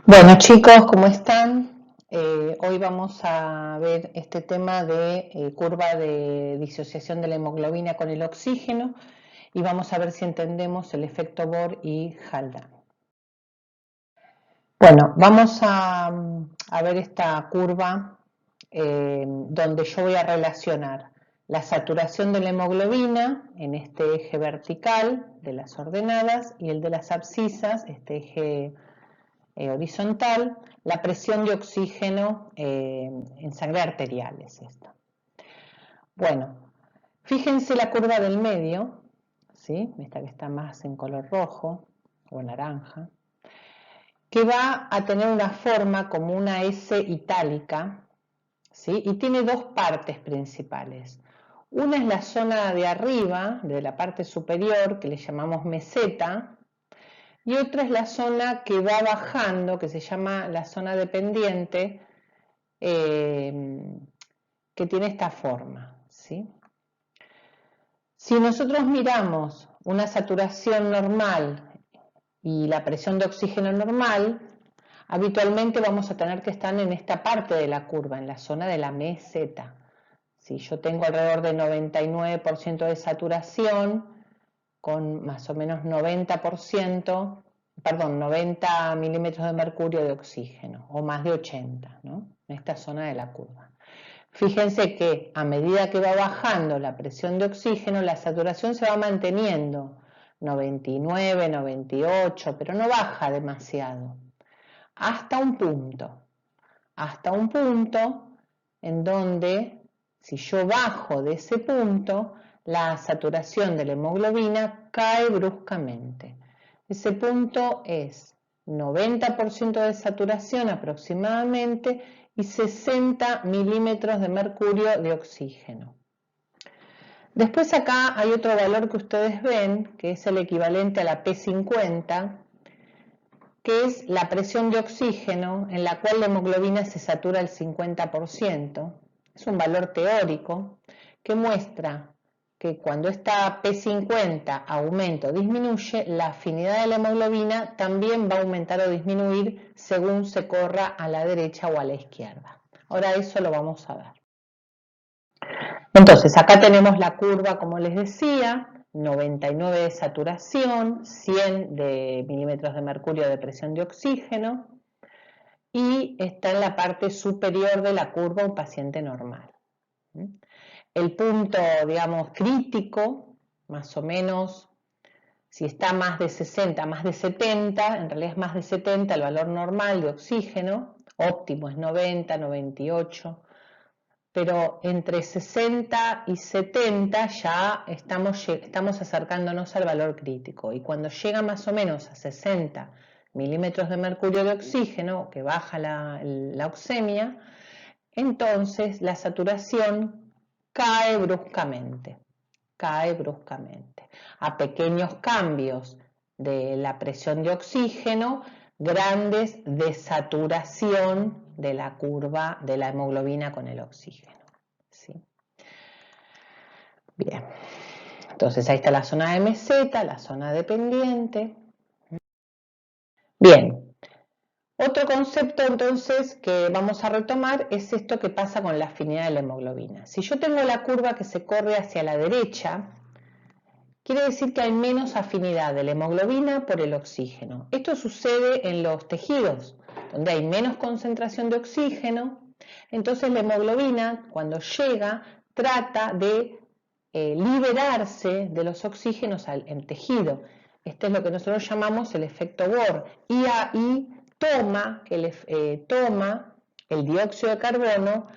Bueno chicos, ¿cómo están? Hoy vamos a ver este tema de curva de disociación de la hemoglobina con el oxígeno y vamos a ver si entendemos el efecto Bohr y Haldane. Bueno, vamos a ver esta curva donde yo voy a relacionar la saturación de la hemoglobina en este eje vertical de las ordenadas y el de las abscisas, este eje horizontal, la presión de oxígeno en sangre arterial es esta. Bueno, fíjense la curva del medio, ¿sí? Esta que está más en color rojo o naranja, que va a tener una forma como una S itálica, ¿sí? Y tiene dos partes principales. Una es la zona de arriba, de la parte superior, que le llamamos meseta, y otra es la zona que va bajando, que se llama la zona dependiente, que tiene esta forma, ¿sí? Si nosotros miramos una saturación normal y la presión de oxígeno normal, habitualmente vamos a tener que estar en esta parte de la curva, en la zona de la meseta. Si yo tengo alrededor de 99% de saturación, con más o menos 90%, perdón, 90 milímetros de mercurio de oxígeno, o más de 80, ¿no? En esta zona de la curva. Fíjense que a medida que va bajando la presión de oxígeno, la saturación se va manteniendo, 99, 98, pero no baja demasiado, hasta un punto en donde, si yo bajo de ese punto, la saturación de la hemoglobina cae bruscamente. Ese punto es 90% de saturación aproximadamente y 60 milímetros de mercurio de oxígeno. Después acá hay otro valor que ustedes ven, que es el equivalente a la P50, que es la presión de oxígeno en la cual la hemoglobina se satura al 50%. Es un valor teórico que muestra que cuando esta P50 aumenta o disminuye, la afinidad de la hemoglobina también va a aumentar o disminuir según se corra a la derecha o a la izquierda. Ahora eso lo vamos a ver. Entonces, acá tenemos la curva, como les decía, 99 de saturación, 100 de milímetros de mercurio de presión de oxígeno, y está en la parte superior de la curva un paciente normal. El punto, digamos, crítico, más o menos, si está más de 60, más de 70, en realidad es más de 70 el valor normal de oxígeno, óptimo es 90, 98, pero entre 60 y 70 ya estamos acercándonos al valor crítico, y cuando llega más o menos a 60 milímetros de mercurio de oxígeno, que baja la oxemia, entonces la saturación cae bruscamente, a pequeños cambios de la presión de oxígeno, grandes de saturación de la curva de la hemoglobina con el oxígeno, ¿sí? Bien, entonces ahí está la zona de meseta, la zona dependiente. Bien, otro concepto entonces que vamos a retomar es esto que pasa con la afinidad de la hemoglobina. Si yo tengo la curva que se corre hacia la derecha, quiere decir que hay menos afinidad de la hemoglobina por el oxígeno. Esto sucede en los tejidos, donde hay menos concentración de oxígeno, entonces la hemoglobina, cuando llega, trata de liberarse de los oxígenos en tejido. Este es lo que nosotros llamamos el efecto Bohr, y ahí toma el dióxido de carbono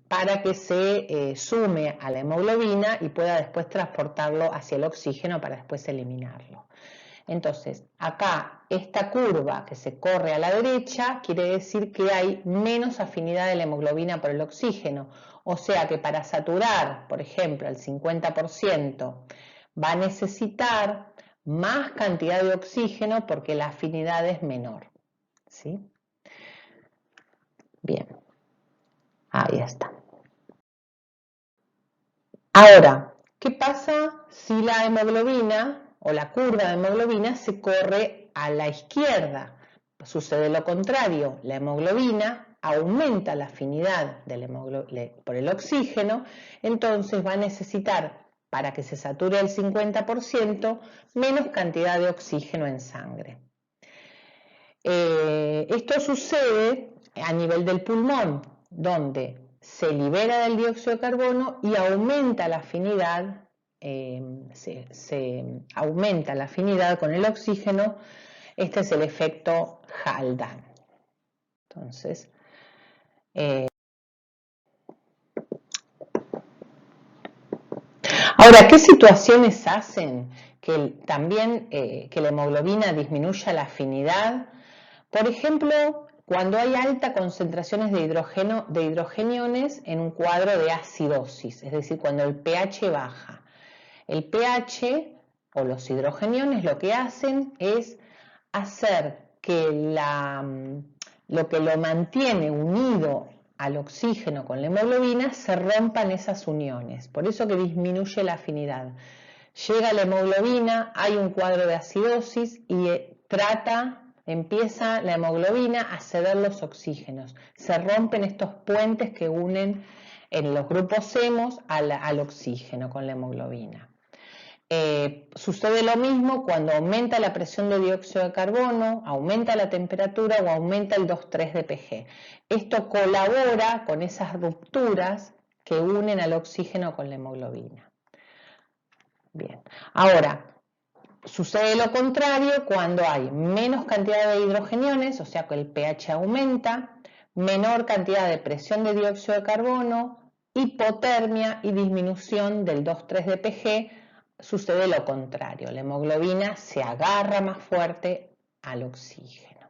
para que se sume a la hemoglobina y pueda después transportarlo hacia el oxígeno para después eliminarlo. Entonces, acá esta curva que se corre a la derecha quiere decir que hay menos afinidad de la hemoglobina por el oxígeno, o sea que para saturar, por ejemplo, el 50% va a necesitar más cantidad de oxígeno porque la afinidad es menor, ¿sí? Bien, ahí está. Ahora, ¿qué pasa si la hemoglobina o la curva de hemoglobina se corre a la izquierda? sucede lo contrario, la hemoglobina aumenta la afinidad por el oxígeno, entonces va a necesitar, para que se sature el 50%, menos cantidad de oxígeno en sangre. Esto sucede a nivel del pulmón, donde se libera del dióxido de carbono y aumenta la afinidad, se aumenta la afinidad con el oxígeno. Este es el efecto Haldane. Entonces, ahora, ¿qué situaciones hacen que también que la hemoglobina disminuya la afinidad? Por ejemplo, cuando hay alta concentraciones de hidrogeniones en un cuadro de acidosis, es decir, cuando el pH baja. El pH o los hidrogeniones lo que hacen es hacer que lo que lo mantiene unido al oxígeno con la hemoglobina se rompan esas uniones, por eso que disminuye la afinidad. Llega la hemoglobina, hay un cuadro de acidosis y empieza la hemoglobina a ceder los oxígenos. Se rompen estos puentes que unen en los grupos hemos al oxígeno con la hemoglobina. Sucede lo mismo cuando aumenta la presión de dióxido de carbono, aumenta la temperatura o aumenta el 2,3 de pG. Esto colabora con esas rupturas que unen al oxígeno con la hemoglobina. Bien, ahora, sucede lo contrario cuando hay menos cantidad de hidrogeniones, o sea que el pH aumenta, menor cantidad de presión de dióxido de carbono, hipotermia y disminución del 2,3 de pG. Sucede lo contrario, la hemoglobina se agarra más fuerte al oxígeno.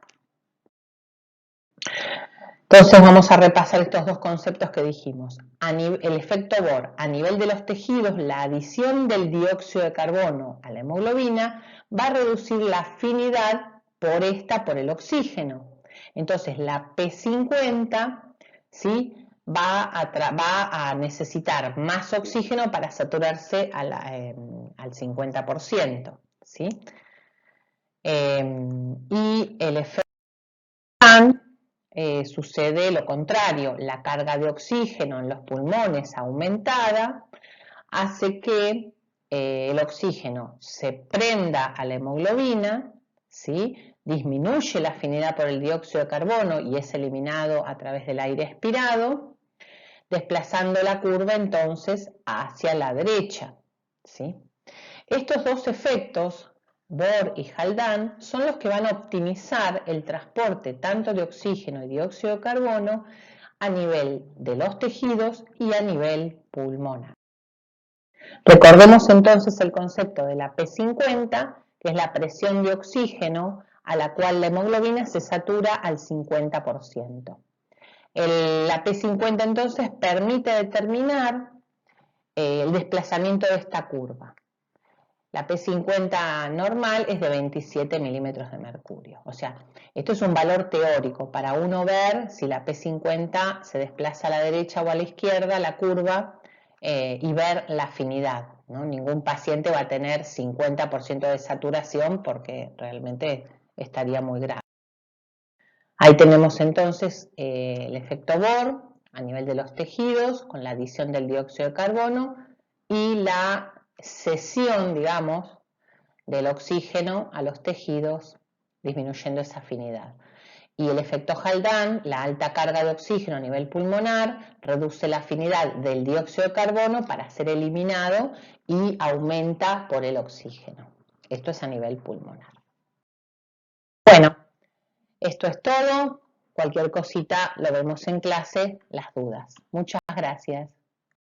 Entonces vamos a repasar estos dos conceptos que dijimos. El efecto Bohr, a nivel de los tejidos, la adición del dióxido de carbono a la hemoglobina va a reducir la afinidad por el oxígeno. Entonces la P50, ¿sí?, va a necesitar más oxígeno para saturarse al 50%, ¿sí? Y el efecto sucede lo contrario, la carga de oxígeno en los pulmones aumentada hace que el oxígeno se prenda a la hemoglobina, ¿sí?, disminuye la afinidad por el dióxido de carbono y es eliminado a través del aire expirado, desplazando la curva entonces hacia la derecha, ¿sí? Estos dos efectos, Bohr y Haldane, son los que van a optimizar el transporte tanto de oxígeno y dióxido de carbono a nivel de los tejidos y a nivel pulmonar. Recordemos entonces el concepto de la P50, que es la presión de oxígeno a la cual la hemoglobina se satura al 50%. La P50 entonces permite determinar el desplazamiento de esta curva. La P50 normal es de 27 milímetros de mercurio. O sea, esto es un valor teórico para uno ver si la P50 se desplaza a la derecha o a la izquierda, la curva, y ver la afinidad, ¿no? Ningún paciente va a tener 50% de saturación porque realmente estaría muy grave. Ahí tenemos entonces el efecto Bohr a nivel de los tejidos con la adición del dióxido de carbono y la cesión, digamos, del oxígeno a los tejidos, disminuyendo esa afinidad. Y el efecto Haldane, la alta carga de oxígeno a nivel pulmonar, reduce la afinidad del dióxido de carbono para ser eliminado y aumenta por el oxígeno. Esto es a nivel pulmonar. Bueno, esto es todo. Cualquier cosita lo vemos en clase, las dudas. Muchas gracias.